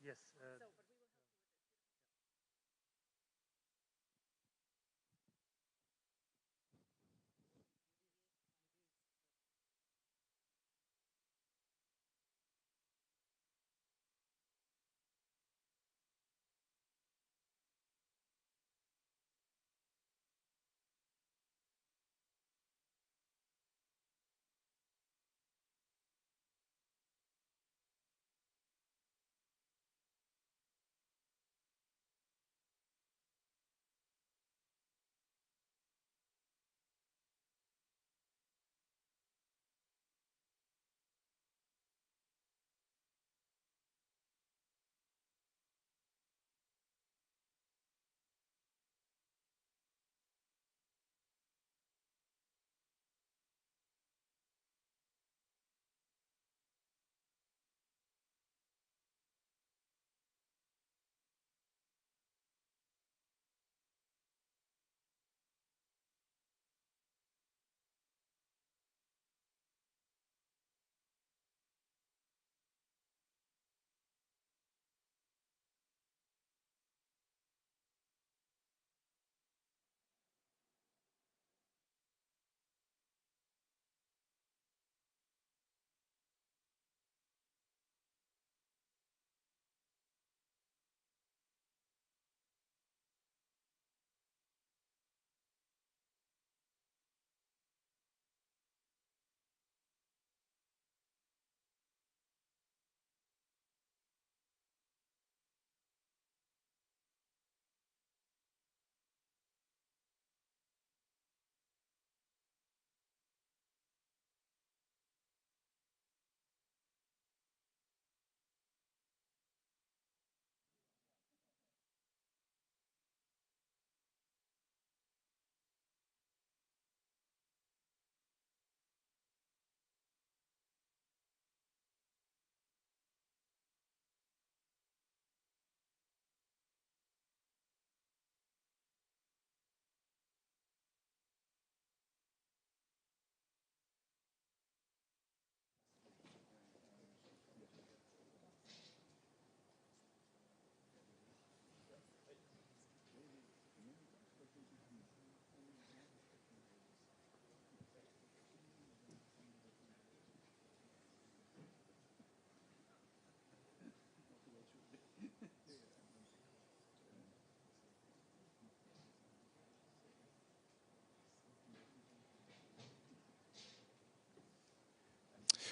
Yes.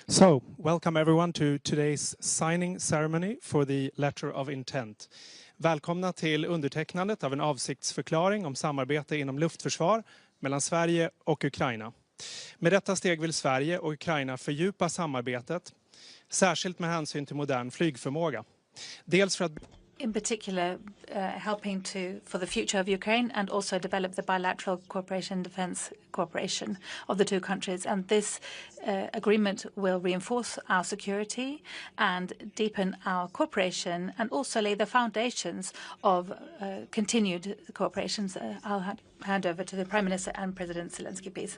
So, welcome everyone to today's signing ceremony for the letter of intent. Välkomna till undertecknandet av en avsiktsförklaring om samarbete inom luftförsvar mellan Sverige och Ukraina. Med detta steg vill Sverige och Ukraina fördjupa samarbetet, särskilt med hänsyn till modern flygförmåga. Dels för att in particular helping for the future of Ukraine and also develop the bilateral cooperation defense cooperation of the two countries. And this agreement will reinforce our security and deepen our cooperation and also lay the foundations of continued cooperation. I'll hand over to the Prime Minister and President Zelenskiy, please.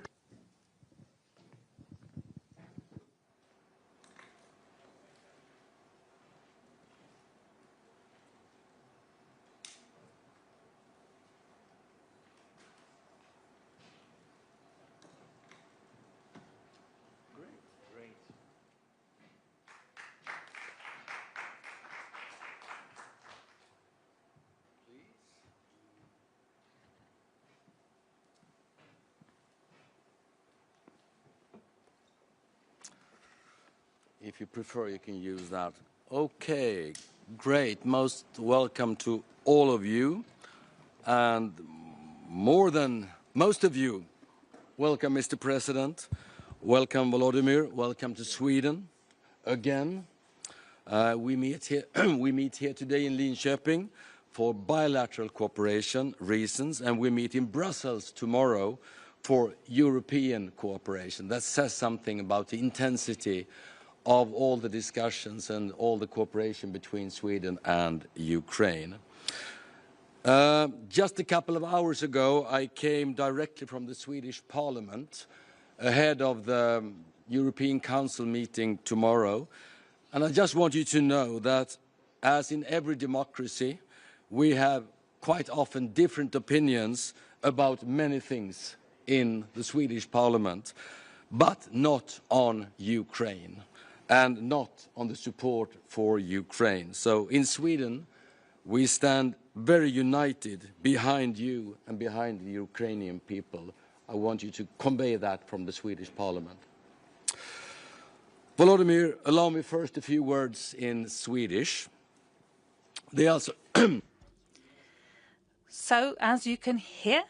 If you prefer, you can use that. Okay, great. Most welcome to all of you. And more than most of you, welcome, Mr. President. Welcome, Volodymyr. Welcome to Sweden again. We meet here today in Linköping for bilateral cooperation reasons, and we meet in Brussels tomorrow for European cooperation. That says something about the intensity of all the discussions and all the cooperation between Sweden and Ukraine. Just a couple of hours ago, I came directly from the Swedish Parliament ahead of the European Council meeting tomorrow. And I just want you to know that as in every democracy, we have quite often different opinions about many things in the Swedish parliament, but not on Ukraine and not on the support for Ukraine. So in Sweden, we stand very united behind you and behind the Ukrainian people. I want you to convey that from the Swedish parliament. Volodymyr, allow me first a few words in Swedish. So, as you can hear,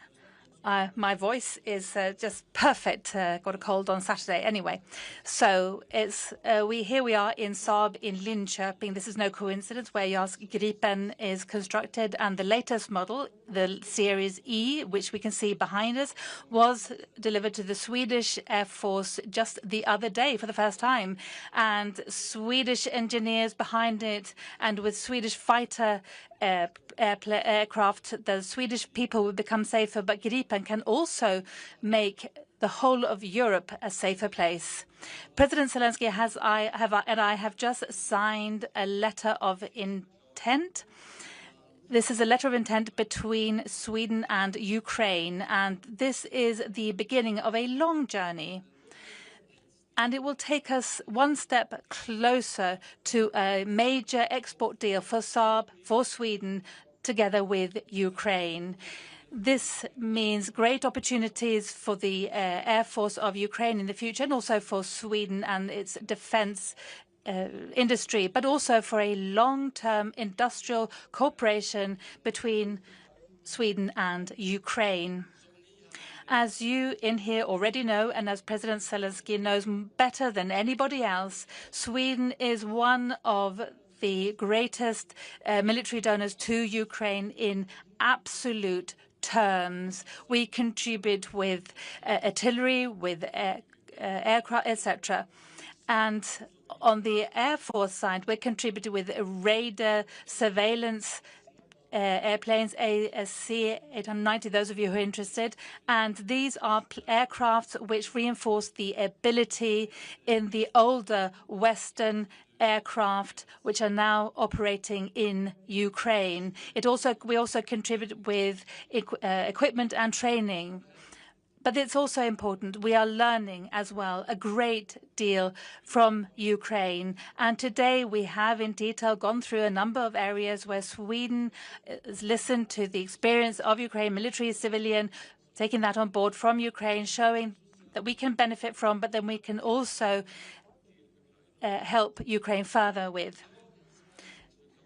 my voice is just perfect. Got a cold on Saturday anyway. So it's here we are in Saab in Linköping. This is no coincidence, where JAS Gripen is constructed, and the latest model, the Series E, which we can see behind us, was delivered to the Swedish Air Force just the other day for the first time. And Swedish engineers behind it, and with Swedish fighter aircraft, the Swedish people will become safer, but Gripen can also make the whole of Europe a safer place. President Zelenskiy and I have just signed a letter of intent. This is a letter of intent between Sweden and Ukraine, and this is the beginning of a long journey. And it will take us one step closer to a major export deal for Saab, for Sweden, together with Ukraine. This means great opportunities for the Air Force of Ukraine in the future, and also for Sweden and its defense industry, but also for a long-term industrial cooperation between Sweden and Ukraine. As you in here already know, and as President Zelenskyy knows better than anybody else, Sweden is one of the greatest military donors to Ukraine in absolute terms. We contribute with artillery, with aircraft, etc. And on the Air Force side, we're contributing with radar surveillance airplanes, C-890, those of you who are interested. And these are aircraft which reinforce the ability in the older Western aircraft which are now operating in Ukraine. We also contribute with equipment and training. But it's also important, we are learning as well a great deal from Ukraine. And today we have in detail gone through a number of areas where Sweden has listened to the experience of Ukraine, military, civilian, taking that on board from Ukraine, showing that we can benefit from, but then we can also help Ukraine further with.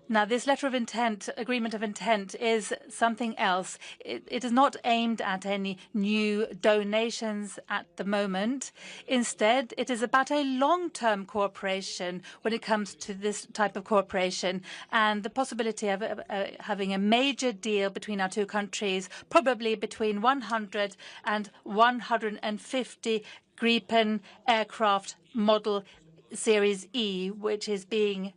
Now, this letter of intent, agreement of intent, is something else. It is not aimed at any new donations at the moment. Instead, it is about a long-term cooperation when it comes to this type of cooperation, and the possibility of having a major deal between our two countries, probably between 100 and 150 Gripen aircraft model Series E, which is beginning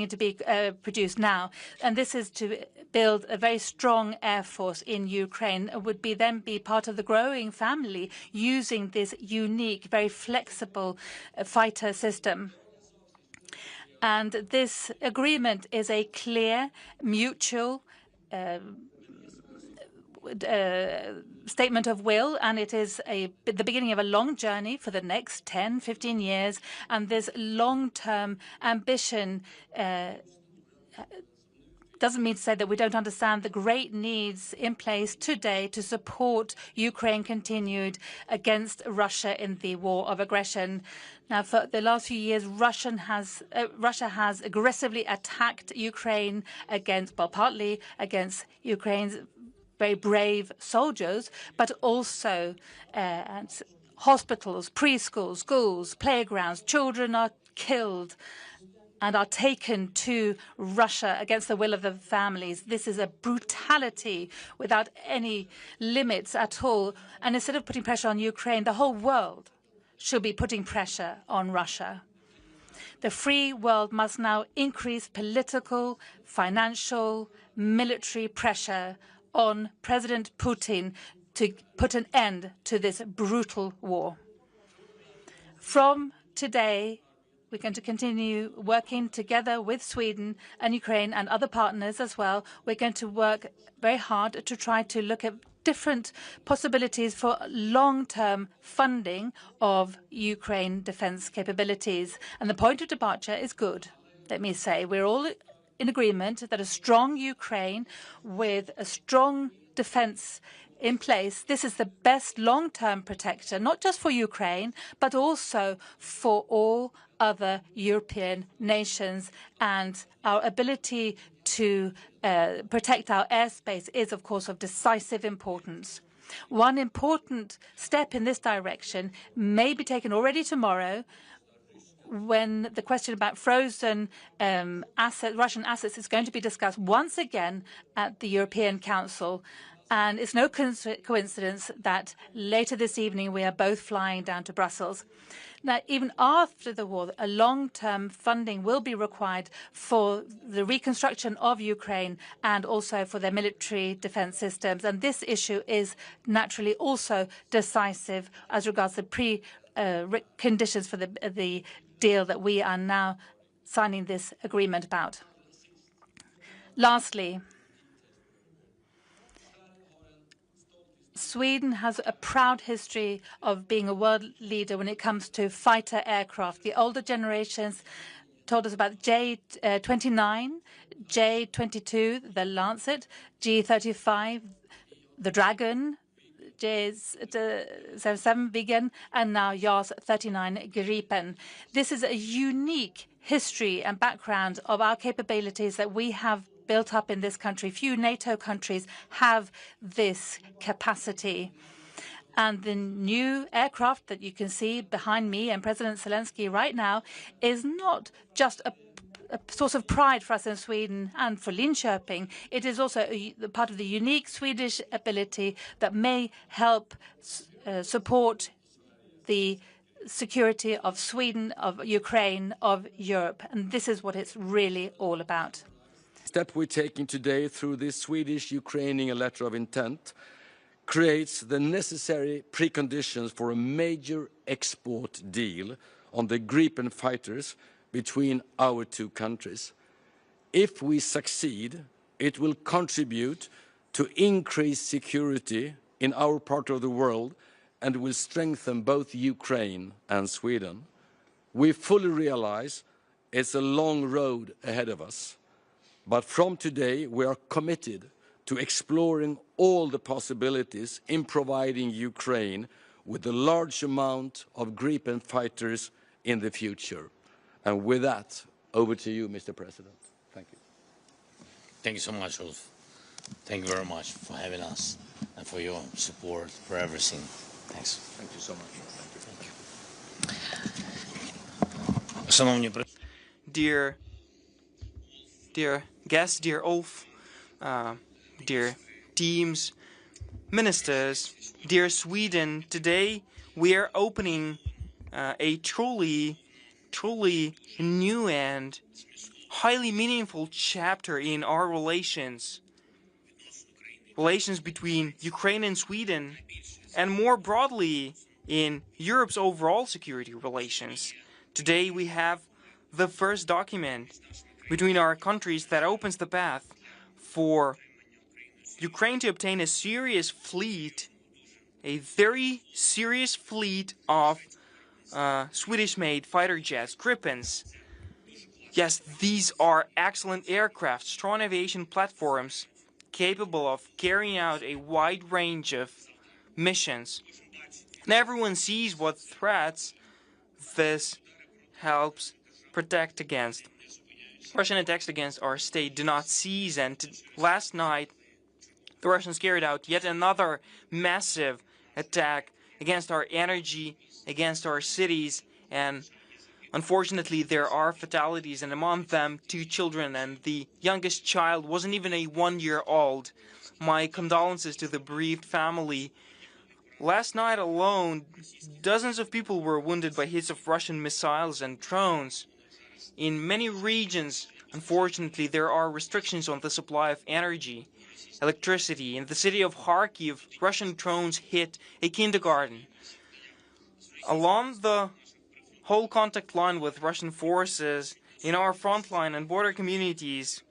to be produced now. And this is to build a very strong air force in Ukraine. It would then be part of the growing family using this unique, very flexible fighter system. And this agreement is a clear, mutual statement of will, and it is the beginning of a long journey for the next 10, 15 years. And this long-term ambition doesn't mean to say that we don't understand the great needs in place today to support Ukraine continued against Russia in the war of aggression. Now, for the last few years, Russia has aggressively attacked Ukraine partly against Ukraine's very brave soldiers, but also hospitals, preschools, schools, playgrounds. Children are killed and are taken to Russia against the will of the families. This is a brutality without any limits at all. And instead of putting pressure on Ukraine, the whole world should be putting pressure on Russia. The free world must now increase political, financial, military pressure on President Putin to put an end to this brutal war. From today, We're going to continue working together with Sweden and Ukraine and other partners as well. We're going to work very hard to try to look at different possibilities for long-term funding of Ukraine defense capabilities. And the point of departure is good, let me say. We're all in agreement that a strong Ukraine with a strong defense in place, this is the best long-term protector, not just for Ukraine, but also for all other European nations. And our ability to protect our airspace is, of course, of decisive importance. One important step in this direction may be taken already tomorrow, when the question about frozen Russian assets is going to be discussed once again at the European Council. And it's no coincidence that later this evening we are both flying down to Brussels. Now, even after the war, a long-term funding will be required for the reconstruction of Ukraine and also for their military defense systems. And this issue is naturally also decisive as regards the preconditions for the deal that we are now signing this agreement about. Lastly, Sweden has a proud history of being a world leader when it comes to fighter aircraft. The older generations told us about J-29, J-22, the Lancet, G-35, the Dragon, J-77 Viggen, and now JAS-39 Gripen. This is a unique history and background of our capabilities that we have built up in this country. Few NATO countries have this capacity. And the new aircraft that you can see behind me and President Zelenskiy right now is not just a source of pride for us in Sweden and for Linköping. It is also part of the unique Swedish ability that may help support the security of Sweden, of Ukraine, of Europe. And this is what it's really all about. Step we're taking today through this Swedish-Ukrainian letter of intent creates the necessary preconditions for a major export deal on the Gripen fighters between our two countries. If we succeed, it will contribute to increased security in our part of the world and will strengthen both Ukraine and Sweden. We fully realize it's a long road ahead of us. But from today, we are committed to exploring all the possibilities in providing Ukraine with a large amount of Gripen fighters in the future. And with that, over to you, Mr. President. Thank you. Thank you so much, Ulf. Thank you very much for having us and for your support for everything. Thanks. Thank you so much. Thank you. Dear guests, dear Ulf, dear teams, ministers, dear Sweden, today we are opening a truly new and highly meaningful chapter in our relations between Ukraine and Sweden, and more broadly in Europe's overall security relations. Today we have the first document between our countries that opens the path for Ukraine to obtain a serious fleet, a very serious fleet of Swedish-made fighter jets, Gripens. Yes, these are excellent aircraft, strong aviation platforms, capable of carrying out a wide range of missions. And everyone sees what threats this helps protect against. Russian attacks against our state do not cease, and last night the Russians carried out yet another massive attack against our energy, against our cities, and unfortunately there are fatalities, and among them 2 children, and the youngest child wasn't even a 1-year-old. My condolences to the bereaved family. Last night alone, dozens of people were wounded by hits of Russian missiles and drones. In many regions, unfortunately, there are restrictions on the supply of energy, electricity. In the city of Kharkiv, Russian drones hit a kindergarten. Along the whole contact line with Russian forces in our front line and border communities,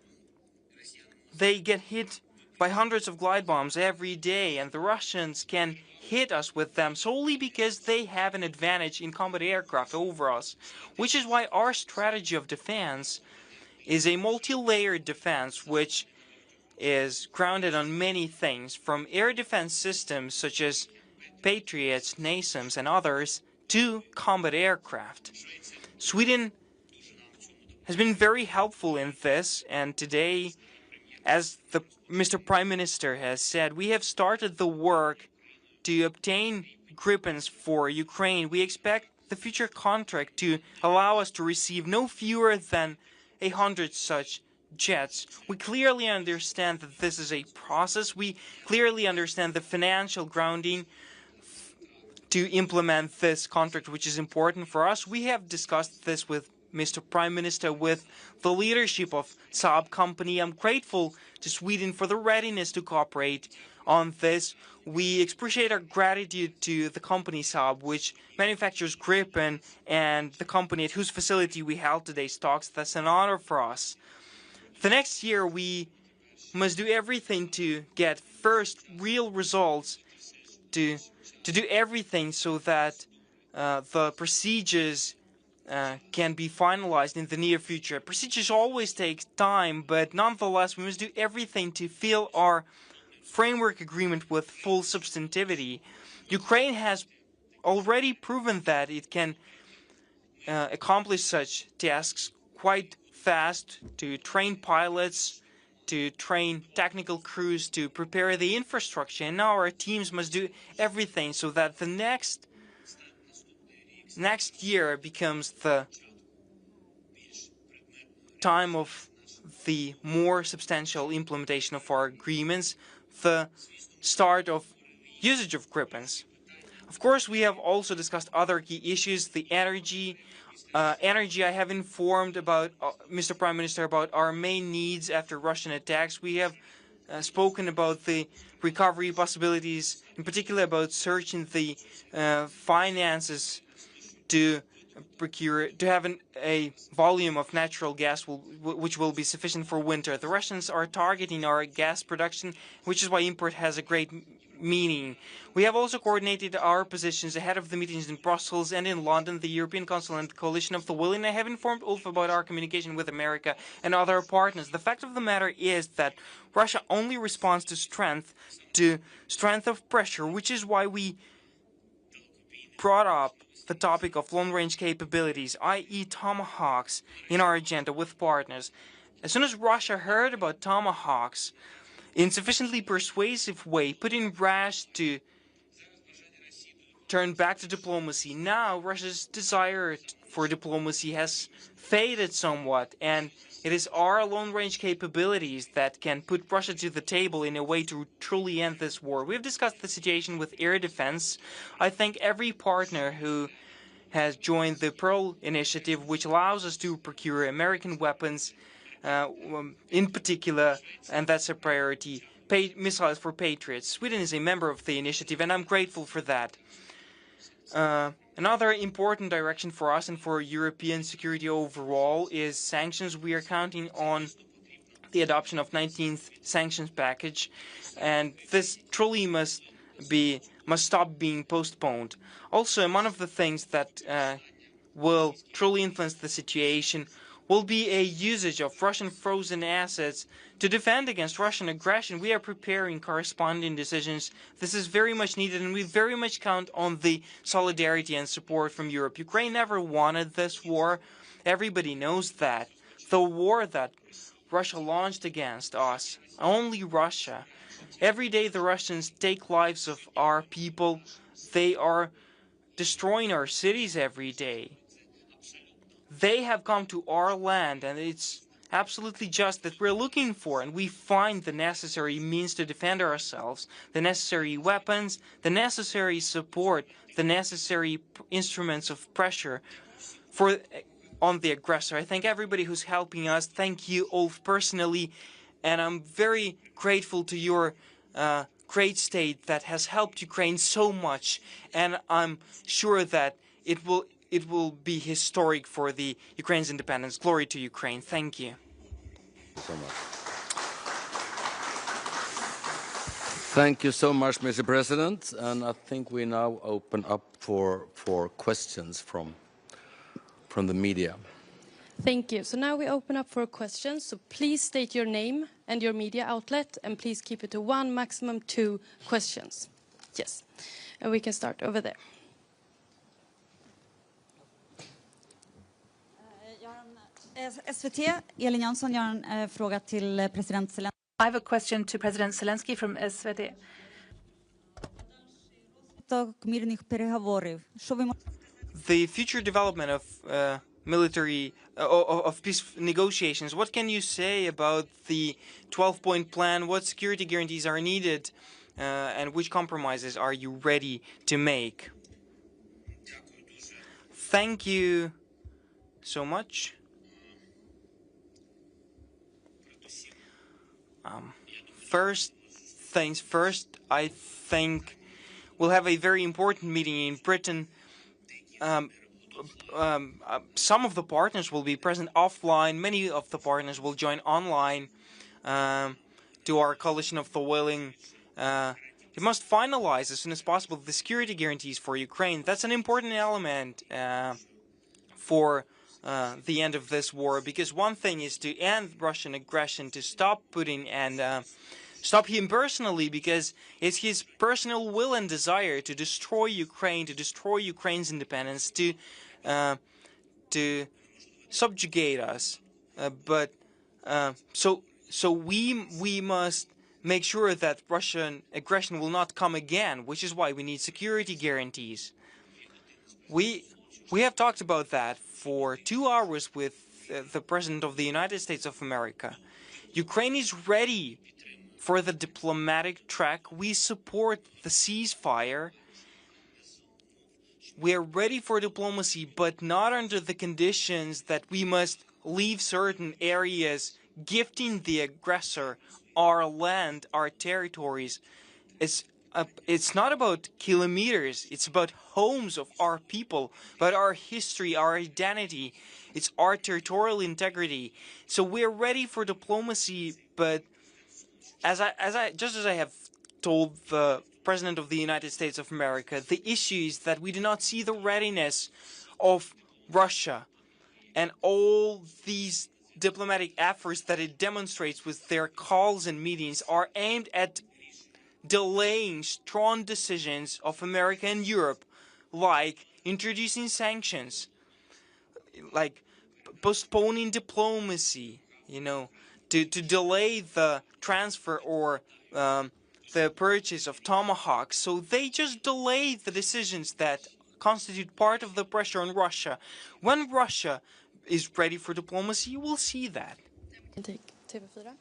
they get hit by hundreds of glide bombs every day, and the Russians can hit us with them solely because they have an advantage in combat aircraft over us, which is why our strategy of defense is a multi-layered defense which is grounded on many things, from air defense systems such as Patriots, NASAMS and others, to combat aircraft. Sweden has been very helpful in this, and today, as the Mr. Prime Minister has said, we have started the work to obtain Gripens for Ukraine. We expect the future contract to allow us to receive no fewer than 100 such jets. We clearly understand that this is a process. We clearly understand the financial grounding to implement this contract, which is important for us. We have discussed this with Mr. Prime Minister, with the leadership of Saab company. I'm grateful to Sweden for the readiness to cooperate on this. We appreciate our gratitude to the company Saab, which manufactures Gripen, and the company at whose facility we held today's talks. That's an honor for us. The next year we must do everything to get first real results, to do everything so that the procedures can be finalized in the near future. Procedures always take time, but nonetheless we must do everything to fill our framework agreement with full substantivity. Ukraine has already proven that it can accomplish such tasks quite fast, to train pilots, to train technical crews, to prepare the infrastructure, and now our teams must do everything so that the next year becomes the time of the more substantial implementation of our agreements, the start of usage of Gripens. Of course, we have also discussed other key issues, the energy. I have informed about Mr. Prime Minister about our main needs after Russian attacks. We have spoken about the recovery possibilities, in particular about searching the finances to have a volume of natural gas which will be sufficient for winter. The Russians are targeting our gas production, which is why import has a great meaning. We have also coordinated our positions ahead of the meetings in Brussels and in London, the European Council and the Coalition of the Willing. I have informed Ulf about our communication with America and other partners. The fact of the matter is that Russia only responds to strength of pressure, which is why we brought up the topic of long-range capabilities, i.e. Tomahawks, in our agenda with partners. As soon as Russia heard about Tomahawks, in sufficiently persuasive way, Putin rushed to turn back to diplomacy. Now Russia's desire for diplomacy has faded somewhat, and it is our long-range capabilities that can put Russia to the table in a way to truly end this war. We've discussed the situation with air defense. I thank every partner who has joined the Pearl Initiative, which allows us to procure American weapons in particular, and that's a priority, missiles for Patriots. Sweden is a member of the initiative, and I'm grateful for that. Another important direction for us and for European security overall is sanctions. We are counting on the adoption of 19th sanctions package, and this truly must stop being postponed. Also, one of the things that will truly influence the situation will be a usage of Russian frozen assets to defend against Russian aggression. We are preparing corresponding decisions. This is very much needed, and we very much count on the solidarity and support from Europe. Ukraine never wanted this war. Everybody knows that. The war that Russia launched against us, only Russia. Every day the Russians take lives of our people. They are destroying our cities every day. They have come to our land, and it's absolutely just that we're looking for, and we find the necessary means to defend ourselves, the necessary weapons, the necessary support, the necessary instruments of pressure on the aggressor. I thank everybody who's helping us. Thank you, Ulf, personally, and I'm very grateful to your great state that has helped Ukraine so much, and I'm sure that it will it will be historic for the Ukraine's independence. Glory to Ukraine. Thank you. So much. Thank you so much, Mr. President. And I think we now open up for questions from the media. Thank you. So now we open up for questions. So please state your name and your media outlet, and please keep it to one, maximum 2 questions. Yes. And we can start over there. SVT, Elin Jansson, jag har en fråga till president Zelenskyy. I have a question to President Zelensky from SVT. The future development of military of peace negotiations. What can you say about the 12-point plan? What security guarantees are needed, and which compromises are you ready to make? Thank you so much. First things first, I think we'll have a very important meeting in Britain. Some of the partners will be present offline. Many of the partners will join online to our coalition of the willing. It must finalize as soon as possible the security guarantees for Ukraine. That's an important element for the end of this war, because one thing is to end Russian aggression, to stop Putin and stop him personally, because it's his personal will and desire to destroy Ukraine, to destroy Ukraine's independence, to subjugate us. So we must make sure that Russian aggression will not come again, which is why we need security guarantees. We have talked about that for 2 hours with the President of the United States of America. Ukraine is ready for the diplomatic track. We support the ceasefire. We are ready for diplomacy, but not under the conditions that we must leave certain areas, gifting the aggressor our land, our territories. It's not about kilometers, it's about homes of our people, about our history, our identity. It's our territorial integrity. So we're ready for diplomacy, but just as I have told the President of the United States of America, the issue is that we do not see the readiness of Russia and all these diplomatic efforts that it demonstrates with their calls and meetings are aimed at delaying strong decisions of America and Europe, like introducing sanctions, like postponing diplomacy, to delay the transfer or the purchase of Tomahawks. So they just delay the decisions that constitute part of the pressure on Russia. When Russia is ready for diplomacy, you will see that. Can take TV4.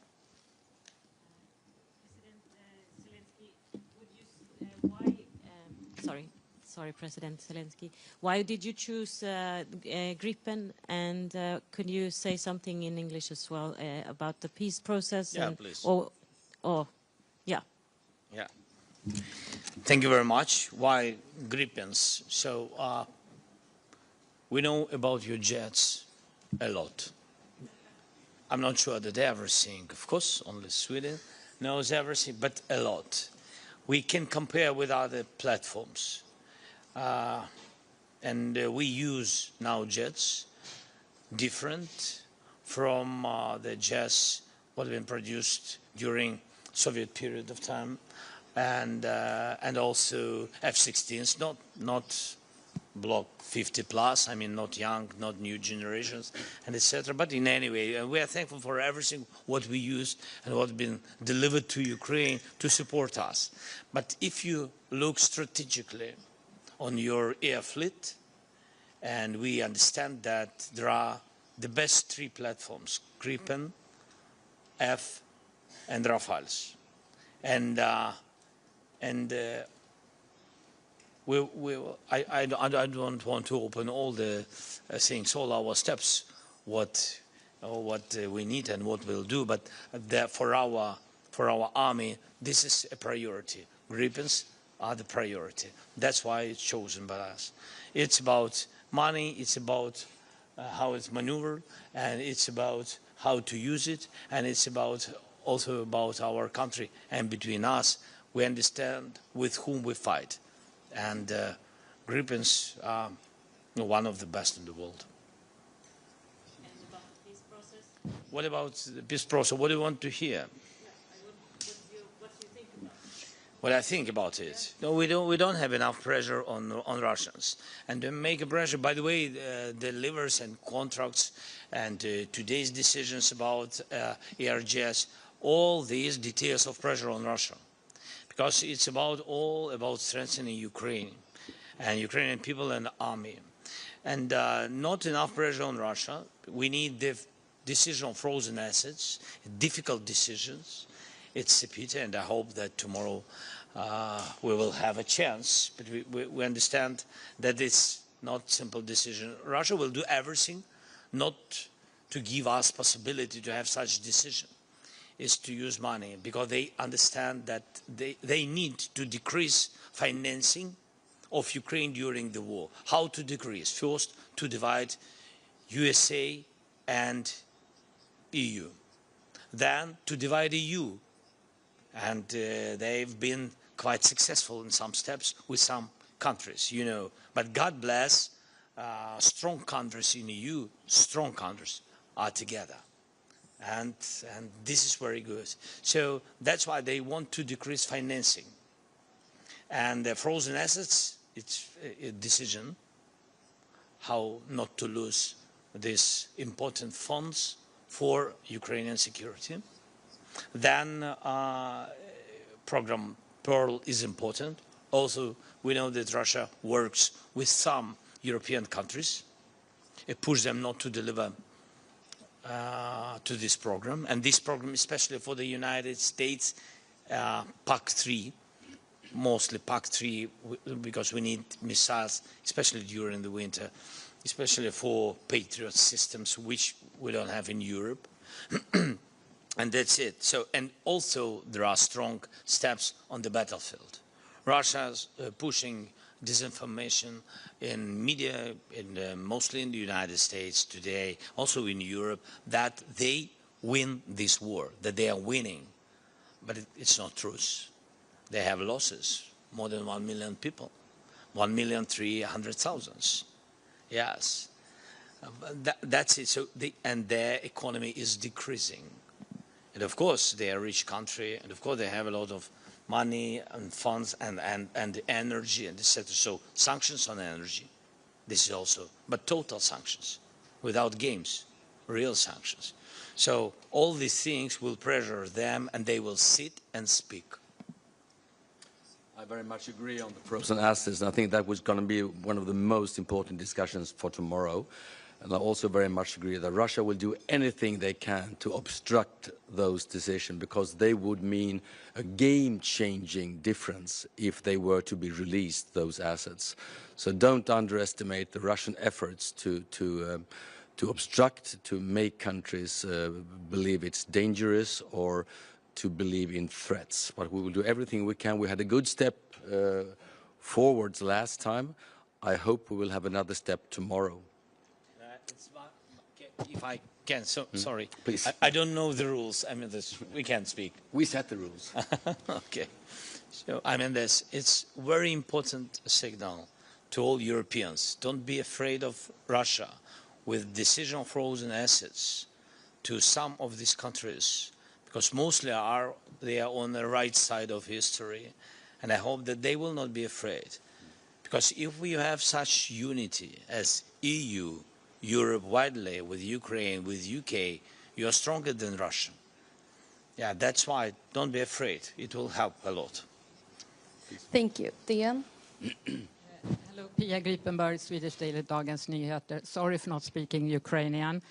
Sorry, President Zelensky. Why did you choose Gripen? And could you say something in English as well about the peace process? Yeah, please. Yeah. Yeah. Thank you very much. Why Gripens? So we know about your jets a lot. I'm not sure that everything, of course, only Sweden knows everything, but a lot. We can compare with other platforms. And we use now jets different from the jets what have been produced during Soviet period of time, and also F-16s, not Block 50 plus. I mean, not young, not new generations, and etc. But in any way, we are thankful for everything what we used and what has been delivered to Ukraine to support us. But if you look strategically on your air fleet, and we understand that there are the best 3 platforms: Gripen, F, and Rafales, and I don't want to open all the things, all our steps, what we need and what we'll do, but for our army, this is a priority. Gripens are the priority. That's why it's chosen by us. It's about Money, it's about how it's maneuvered, and it's about how to use it, and it's also about our country. And between us, we understand with whom we fight. And Gripens are one of the best in the world. And about the peace process? What about the peace process? What do you want to hear? What do you think about it? What I think about it? No, we don't have enough pressure on Russians, and to make a pressure. By the way, the levers and contracts and today's decisions about ERGS, all these details of pressure on Russia, because it's all about strengthening Ukraine and Ukrainian people and army, and not enough pressure on Russia. We need the decision on frozen assets, difficult decisions. It's a pity, and I hope that tomorrow we will have a chance. But we understand that it's not a simple decision. Russia will do everything not to give us possibility to have such decision, is to use money, because they understand that they need to decrease financing of Ukraine during the war. How to decrease? First, to divide USA and EU. Then to divide EU. And they've been quite successful in some steps with some countries, you know. But God bless, strong countries in EU, strong countries are together. And this is very good. So that's why they want to decrease financing. And the frozen assets, it's a decision how not to lose these important funds for Ukrainian security. Then program Pearl is important. Also, we know that Russia works with some European countries. It pushes them not to deliver to this program. And this program, especially for the United States, PAC-3, mostly PAC-3, because we need missiles, especially during the winter, especially for Patriot systems, which we don't have in Europe. And that's it. So, and also there are strong steps on the battlefield. Russia's pushing disinformation in media, mostly in the United States today, also in Europe, that they win this war, that they are winning. But it's not true. They have losses, more than 1 million people, 1,300,000. Yes, that's it. So and their economy is decreasing. And of course, they are a rich country, and of course, they have a lot of money and funds and energy and etc. So sanctions on energy, this is also, but total sanctions, without games, real sanctions. So all these things will pressure them, and they will sit and speak. I very much agree on the frozen assets, and I think that was going to be one of the most important discussions for tomorrow. And I also very much agree that Russia will do anything they can to obstruct those decisions, because they would mean a game-changing difference if they were to be released, those assets. So don't underestimate the Russian efforts to obstruct, to make countries believe it's dangerous or to believe in threats. But we will do everything we can. We had a good step forwards last time. I hope we will have another step tomorrow. If I can, sorry. Please. I don't know the rules. I mean, we can't speak. We set the rules. Okay. So, I mean, it's very important signal to all Europeans. Don't be afraid of Russia with decision on frozen assets to some of these countries, because mostly they are on the right side of history. And I hope that they will not be afraid. Because if we have such unity as EU, Europe widely, with Ukraine, with UK, you are stronger than Russia. Yeah, that's why don't be afraid. It will help a lot. Thank you. Diane? Hello, Pia Gripenberg, Swedish Daily Dagens Nyheter. Sorry for not speaking Ukrainian.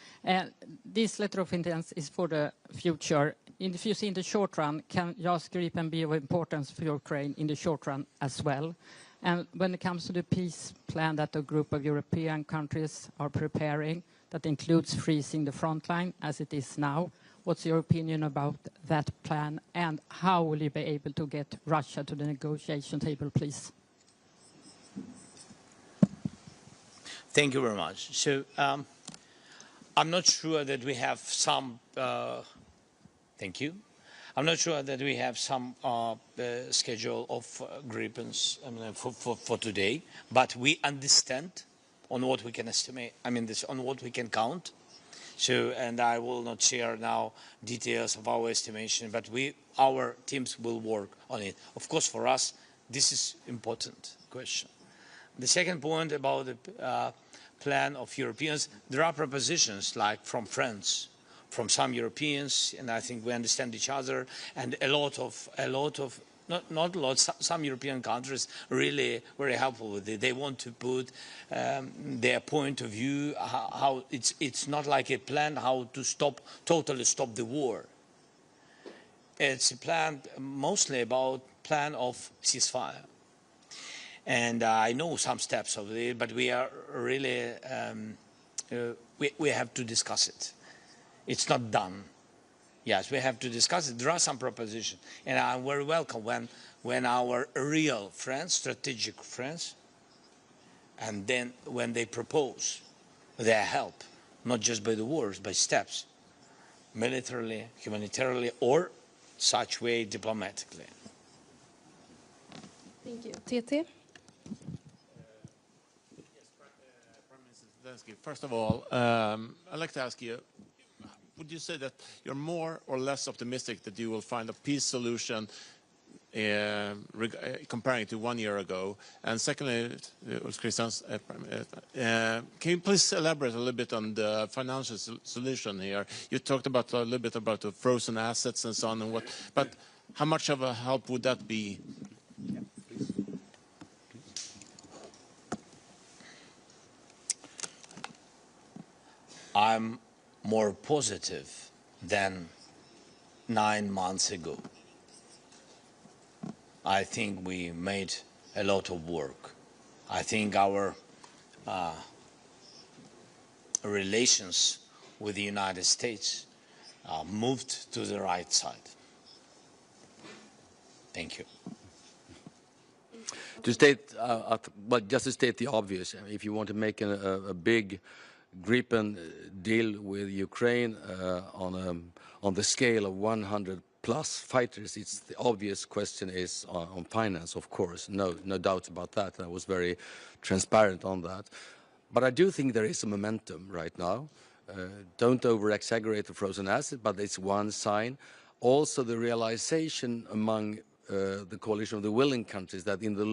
This letter of intent is for the future. If you see in the short run, can JAS Gripen be of importance for Ukraine in the short run as well? And when it comes to the peace plan that a group of European countries are preparing, that includes freezing the front line as it is now, what's your opinion about that plan, and how will you be able to get Russia to the negotiation table, please? Thank you very much. So I'm not sure that we have some, thank you. I'm not sure that we have some schedule of grievance for today, but we understand on what we can estimate, on what we can count. So, and I will not share now details of our estimation, but our teams will work on it. Of course, for us, this is important question. The second point about the plan of Europeans, there are propositions like from France, from some Europeans, and I think we understand each other, and some European countries really very helpful with it. They want to put their point of view, how it's not like a plan how to totally stop the war. It's a plan mostly about plan of ceasefire. And I know some steps of it, but we are really, we have to discuss it. It's not done. Yes, we have to discuss it. There are some propositions. And I'm very welcome when our real friends, strategic friends, and then when they propose their help, not just by the words, by steps, militarily, humanitarily, or such way diplomatically. Thank you. TT? Prime Minister Zelenskyy, first of all, I'd like to ask you, would you say that you're more or less optimistic that you will find a peace solution comparing to 1 year ago? And secondly, Kristersson, can you please elaborate a little bit on the financial solution here? You talked about a little bit about the frozen assets and so on, but how much of a help would that be? I'm more positive than 9 months ago. I think we made a lot of work. I think our relations with the United States moved to the right side. Thank you. To state, just to state the obvious, if you want to make a big Gripen deal with Ukraine on the scale of 100+ fighters, it's the obvious question is on finance, of course. No doubts about that. I was very transparent on that. But I do think there is a momentum right now. Don't over-exaggerate the frozen asset, but it's one sign. Also, the realization among the coalition of the willing countries that in the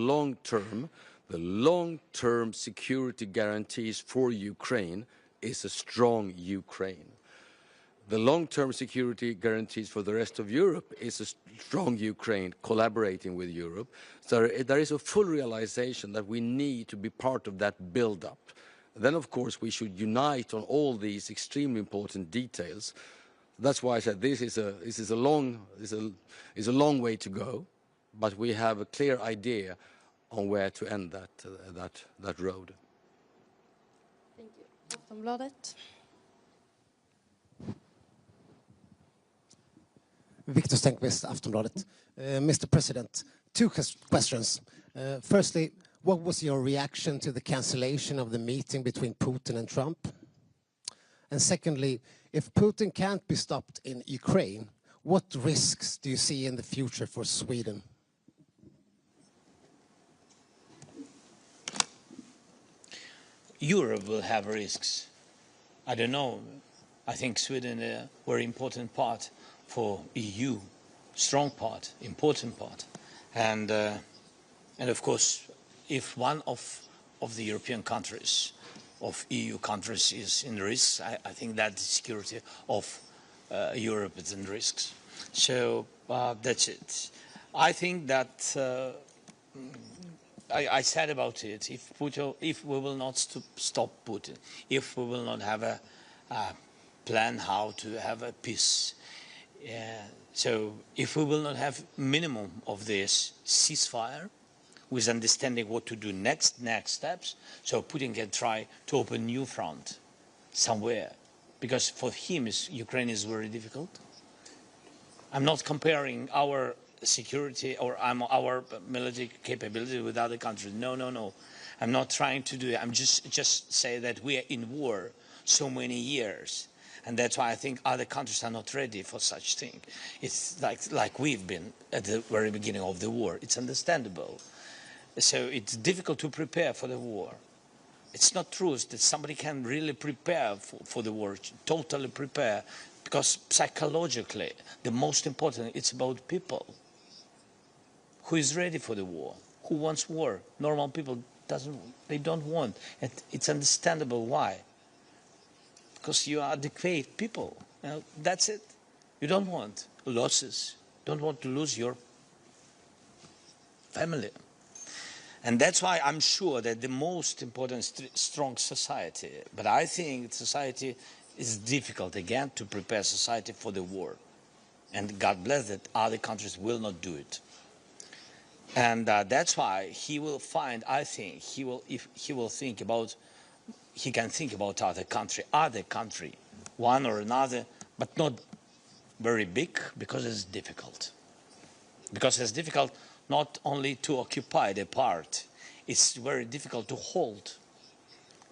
long-term security guarantees for Ukraine is a strong Ukraine. The long-term security guarantees for the rest of Europe is a strong Ukraine collaborating with Europe. So there is a full realization that we need to be part of that build-up. Then, of course, we should unite on all these extremely important details. That's why I said this is a long way to go, but we have a clear idea on where to end that road. Thank you. Aftonbladet. Victor Stenqvist, Aftonbladet. Mr. President, two questions. Firstly, what was your reaction to the cancellation of the meeting between Putin and Trump? And secondly, if Putin can't be stopped in Ukraine, what risks do you see in the future for Sweden? Europe will have risks. I don't know. I think Sweden is a very important part for EU, strong part, important part. And of course, if one of the European countries, of EU countries is in risk, I think that the security of Europe is in risks. So that's it. I think that I said about it, if we will not stop Putin, if we will not have a plan how to have a peace, so if we will not have minimum of this ceasefire, with understanding what to do next steps, so Putin can try to open new front somewhere, because for him Ukraine is very difficult. I'm not comparing our security or our military capability with other countries. No, no, no. I'm not trying to do it. I'm just say that we are in war so many years. And that's why I think other countries are not ready for such thing. It's like we've been at the very beginning of the war. It's understandable. So it's difficult to prepare for the war. It's not true that somebody can really prepare for the war, totally prepare, because psychologically, the most important, it's about people. Who is ready for the war? Who wants war? Normal people they don't want. And it's understandable why. Because you are adequate people. That's it. You don't want losses. Don't want to lose your family. And that's why I'm sure that the most important is strong society. But I think society is difficult again to prepare society for the war. And God bless that other countries will not do it. And that's why he will find, I think, if he will think about, he can think about other country, one or another, but not very big, because it's difficult. Because it's difficult not only to occupy the part, it's very difficult to hold.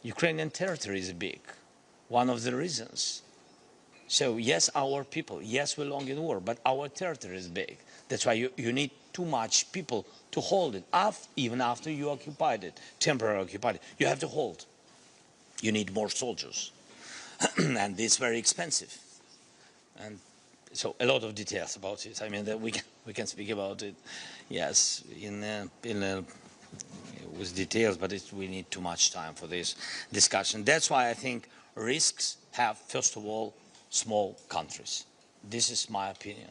Ukrainian territory is big, one of the reasons. So yes, our people, yes, we long in war, but our territory is big. That's why you need too much people to hold it, even after you occupied it, temporarily occupied it. You have to hold. You need more soldiers. And it's very expensive. And so a lot of details about it. I mean, that we can speak about it, yes, with details, but we need too much time for this discussion. That's why I think risks have, first of all, small countries. This is my opinion.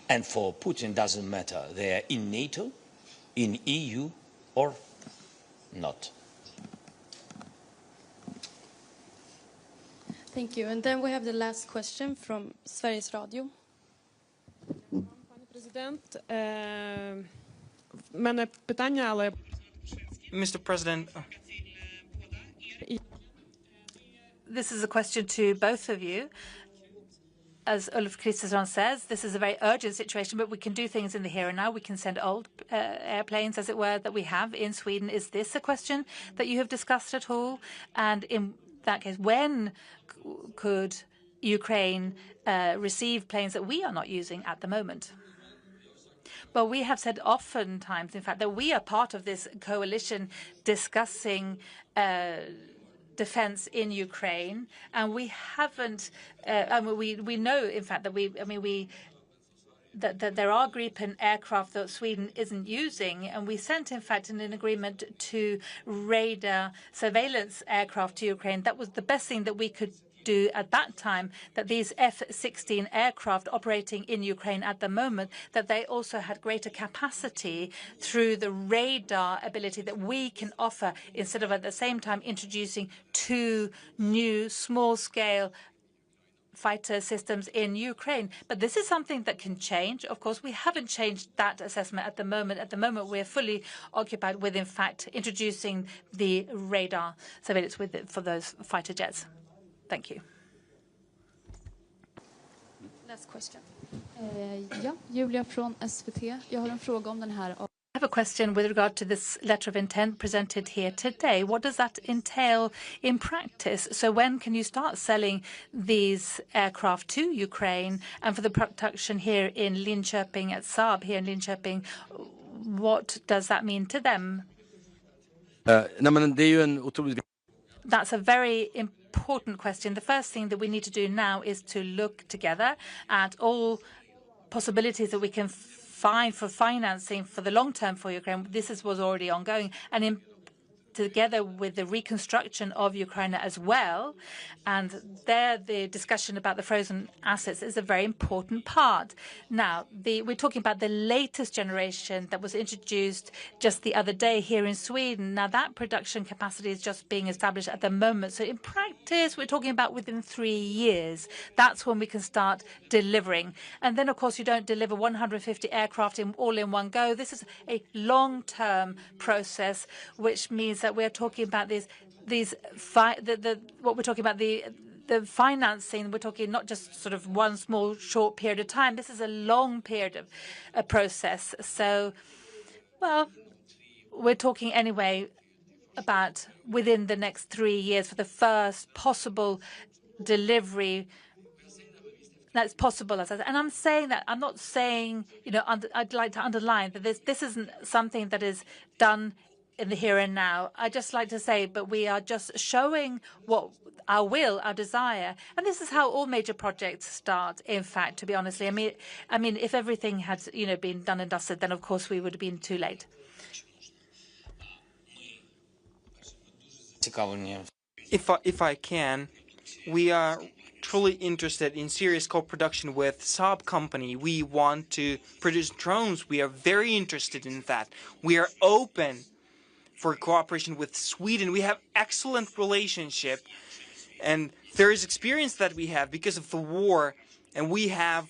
And for Putin, doesn't matter. They are in NATO, in EU, or not. Thank you. And then we have the last question from Sveriges Radio. Mr. President, this is a question to both of you. As Ulf Kristersson says, this is a very urgent situation, but we can do things in the here and now. We can send old airplanes, as it were, that we have in Sweden. Is this a question that you have discussed at all? And in that case, when could Ukraine receive planes that we are not using at the moment? Well, we have said oftentimes, in fact, that we are part of this coalition discussing defense in Ukraine, and we haven't. We know, in fact, that that there are Gripen aircraft that Sweden isn't using, and we sent, in fact, an agreement to radar surveillance aircraft to Ukraine. That was the best thing that we could do at that time, that these F-16 aircraft operating in Ukraine at the moment, that they also had greater capacity through the radar ability that we can offer, instead of at the same time introducing 2 new small-scale fighter systems in Ukraine. But this is something that can change. Of course, we haven't changed that assessment at the moment. At the moment, we're fully occupied with, in fact, introducing the radar surveillance for those fighter jets. Thank you. Last question. Ja, Julia från SVT. Jag har en fråga om den här. I have a question with regard to this letter of intent presented here today. What does that entail in practice? So when can you start selling these aircraft to Ukraine? And for the production here in Linköping at Saab here in Linköping, what does that mean to them? That's a very important question. The first thing that we need to do now is to look together at all possibilities that we can find for financing for the long term for Ukraine. This was already ongoing, and together with the reconstruction of Ukraine as well. And there, the discussion about the frozen assets is a very important part. Now, we're talking about the latest generation that was introduced just the other day here in Sweden. Now, that production capacity is just being established at the moment. So in practice, we're talking about within 3 years. That's when we can start delivering. And then, of course, you don't deliver 150 aircraft all in one go. This is a long-term process, which means that we're talking about what we're talking about, the financing, we're talking not just sort of one small short period of time. This is a long period of a process. So, well, we're talking anyway about within the next 3 years for the first possible delivery that's possible. And I'm saying that, I'm not saying, I'd like to underline that this isn't something that is done in the here and now. I just like to say, but we are just showing what our will, our desire, and this is how all major projects start. In fact, to be honest, I mean, if everything had, been done and dusted, then of course we would have been too late. If I can, we are truly interested in serious co-production with Saab company. We want to produce drones. We are very interested in that. We are open for cooperation with Sweden. We have excellent relationship, and there is experience that we have because of the war, and we have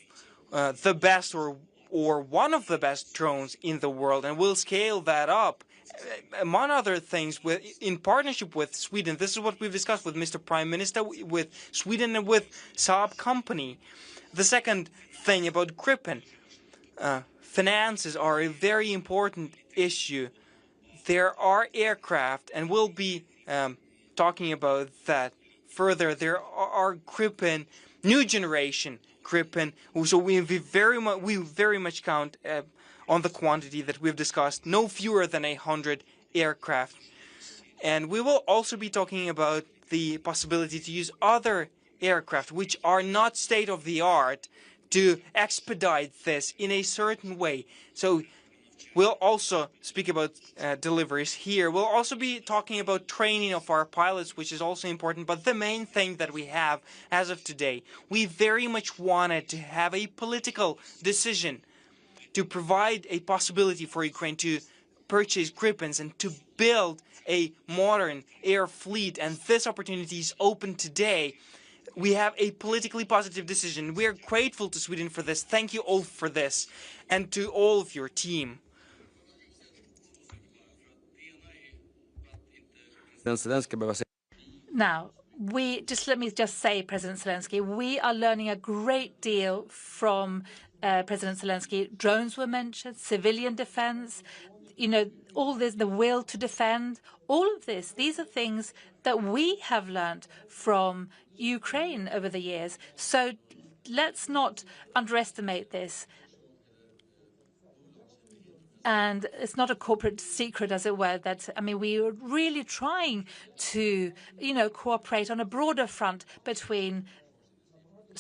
the best or one of the best drones in the world, and we'll scale that up. Among other things, in partnership with Sweden. This is what we've discussed with Mr. Prime Minister, with Sweden and with Saab company. The second thing about Gripen, finances are a very important issue. There are aircraft, and we'll be talking about that further. There are Gripen, new generation Gripen, so we very much count on the quantity that we've discussed, no fewer than 100 aircraft. And we will also be talking about the possibility to use other aircraft which are not state-of-the-art to expedite this in a certain way. So we'll also speak about deliveries here. We'll also be talking about training of our pilots, which is also important. But the main thing that we have as of today, we very much wanted to have a political decision to provide a possibility for Ukraine to purchase Gripens and to build a modern air fleet. And this opportunity is open today. We have a politically positive decision. We are grateful to Sweden for this. Thank you all for this, and to all of your team. Now, let me just say, President Zelenskyy, we are learning a great deal from President Zelenskyy. Drones were mentioned, civilian defense, all this, the will to defend, all of this. These are things that we have learned from Ukraine over the years. So let's not underestimate this. And it's not a corporate secret, as it were, that, we are really trying to, cooperate on a broader front between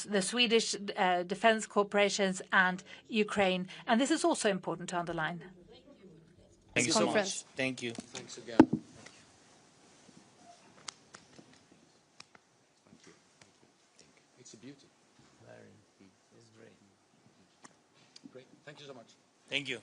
the Swedish defense corporations and Ukraine. And this is also important to underline. Thank you so much. Thank you. Thanks again. It's a beauty. It's great. Great. Thank you so much. Thank you.